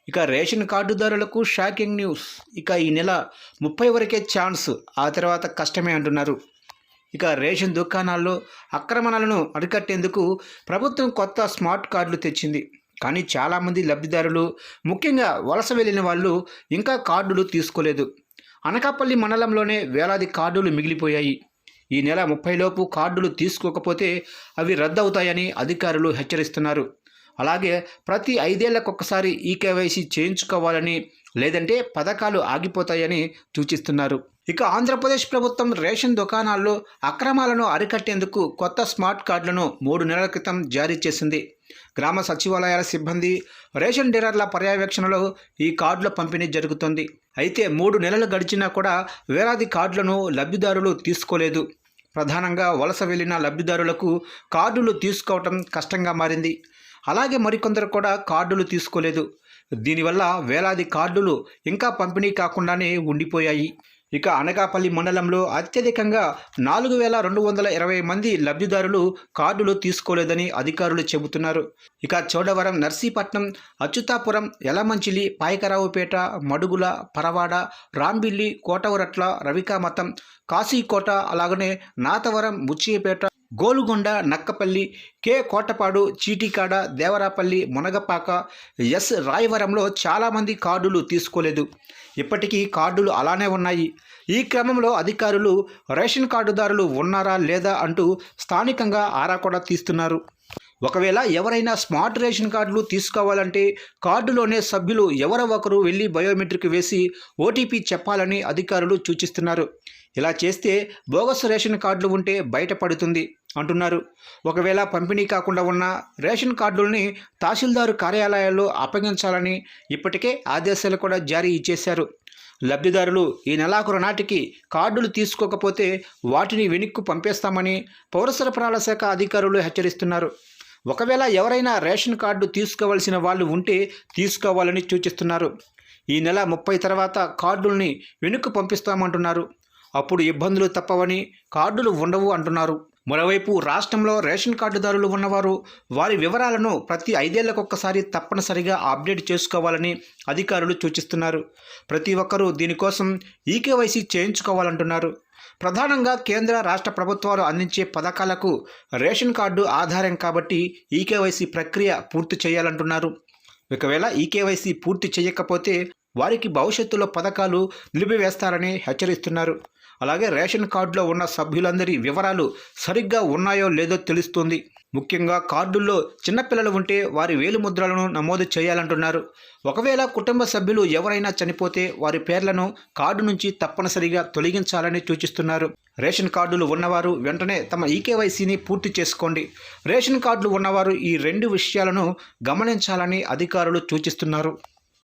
ఇక ration కార్డుదారులకు shocking news. ఇక ఈ నెల 30 వరకే ఛాన్స్, ఆ తర్వాత కష్టమే అంటున్నారు. ఇక రేషన్ దుకాణాల్లో అక్రమణలను అరికట్టేందుకు ప్రభుత్వం కొత్త స్మార్ట్ కార్డులు తెచ్చింది. కానీ చాలామంది లబ్ధిదారులు, ముఖ్యంగా వలస వెళ్ళిన వాళ్ళు ఇంకా కార్డులు తీసుకోలేదు. అనకాపల్లి మండలంలోనే వేలాది కార్డులు మిగిలిపోయాయి. ఈ నెల 30 లోపు కార్డులు తీసుకోకపోతే అవి రద్దవుతాయని అధికారులు హెచ్చరిస్తున్నారు. అలాగే ప్రతి 5 ఏళ్లకొకసారి ఈకేవైసీ చేయించుకోవాలని, లేదంటే పథకాలు ఆగిపోతాయని సూచిస్తున్నారు. ఇక ఆంధ్రప్రదేశ్ ప్రభుత్వం రేషన్ దుకాణాల్లో అక్రమాలను అరికట్టేందుకు కొత్త స్మార్ట్ కార్డులను 3 నెలల క్రితం జారీ చేసింది. గ్రామ సచివాలయాల సిబ్బంది, రేషన్ డీలర్ల పర్యవేక్షణలో ఈ కార్డుల పంపిణీ జరుగుతుంది. అయితే 3 నెలలు గడిచినా కూడా వేలాది కార్డులను లబ్ధిదారులు తీసుకోలేదు. ప్రధానంగా వలస వెళ్లిన లబ్ధిదారులకు కార్డులు తీసుకోవటం కష్టంగా మారింది. అలాగే మరికొందరు కూడా కార్డులు తీసుకోలేదు. దీనివల్ల వేలాది కార్డులు ఇంకా పంపిణీ కాకుండానే ఉండిపోయాయి. ఇక అనకాపల్లి మండలంలో అత్యధికంగా 4220 మంది లబ్ధిదారులు కార్డులు తీసుకోలేదని అధికారులు చెబుతున్నారు. ఇక చోడవరం, నర్సీపట్నం, అచ్యుతాపురం, యలమంచిలి, పాయకరావుపేట, మడుగుల, పరవాడ, రాంబిల్లి, కోటవరట్ల, రవికామతం, కాశీకోట, అలాగనే నాతవరం, ముచ్చిపేట, గోలుగొండ, నక్కపల్లి, కే కోటపాడు, చీటికాడ, దేవరాపల్లి, మునగపాక, ఎస్ రాయవరంలో చాలామంది కార్డులు తీసుకోలేదు. ఇప్పటికీ కార్డులు అలానే ఉన్నాయి. ఈ క్రమంలో అధికారులు రేషన్ కార్డుదారులు ఉన్నారా లేదా అంటూ స్థానికంగా ఆరా కూడా తీస్తున్నారు. ఒకవేళ ఎవరైనా స్మార్ట్ రేషన్ కార్డులు తీసుకోవాలంటే కార్డులోనే సభ్యులు ఎవరో ఒకరు వెళ్ళి బయోమెట్రిక్ వేసి ఓటీపీ చెప్పాలని అధికారులు సూచిస్తున్నారు. ఇలా చేస్తే బోగస్ రేషన్ కార్డులు ఉంటే బయటపడుతుంది అంటున్నారు. ఒకవేళ పంపిణీ కాకుండా ఉన్న రేషన్ కార్డుల్ని తహసీల్దారు కార్యాలయాల్లో అప్పగించాలని ఇప్పటికే ఆదేశాలు కూడా జారీ ఇచ్చేశారు. లబ్ధిదారులు ఈ నెలాఖరు నాటికి కార్డులు తీసుకోకపోతే వాటిని వెనక్కు పంపేస్తామని పౌర సరఫరాల శాఖ అధికారులు హెచ్చరిస్తున్నారు. ఒకవేళ ఎవరైనా రేషన్ కార్డు తీసుకోవాల్సిన వాళ్ళు ఉంటే తీసుకోవాలని సూచిస్తున్నారు. ఈ నెల 30 తర్వాత కార్డుల్ని వెనక్కు పంపిస్తామంటున్నారు. అప్పుడు ఇబ్బందులు తప్పవని, కార్డులు ఉండవు అంటున్నారు. మరోవైపు రాష్ట్రంలో రేషన్ కార్డుదారులు ఉన్నవారు వారి వివరాలను ప్రతి 5 ఏళ్లకొకసారి తప్పనిసరిగా అప్డేట్ చేసుకోవాలని అధికారులు సూచిస్తున్నారు. ప్రతి ఒక్కరూ దీనికోసం ఈకేవైసీ చేయించుకోవాలంటున్నారు. ప్రధానంగా కేంద్ర, రాష్ట్ర ప్రభుత్వాలు అందించే పథకాలకు రేషన్ కార్డు ఆధారం కాబట్టి ఈకేవైసీ ప్రక్రియ పూర్తి చేయాలంటున్నారు. ఒకవేళ ఈకేవైసీ పూర్తి చేయకపోతే వారికి భవిష్యత్తులో పథకాలు నిలిపివేస్తారని హెచ్చరిస్తున్నారు. అలాగే రేషన్ కార్డులో ఉన్న సభ్యులందరి వివరాలు సరిగ్గా ఉన్నాయో లేదో తెలుస్తుంది. ముఖ్యంగా కార్డుల్లో చిన్నపిల్లలు ఉంటే వారి వేలిముద్రలను నమోదు చేయాలంటున్నారు. ఒకవేళ కుటుంబ సభ్యులు ఎవరైనా చనిపోతే వారి పేర్లను కార్డు నుంచి తప్పనిసరిగా తొలగించాలని సూచిస్తున్నారు. రేషన్ కార్డులు ఉన్నవారు వెంటనే తమ ఈకేవైసీని పూర్తి చేసుకోండి. రేషన్ కార్డులు ఉన్నవారు ఈ 2 విషయాలను గమనించాలని అధికారులు సూచిస్తున్నారు.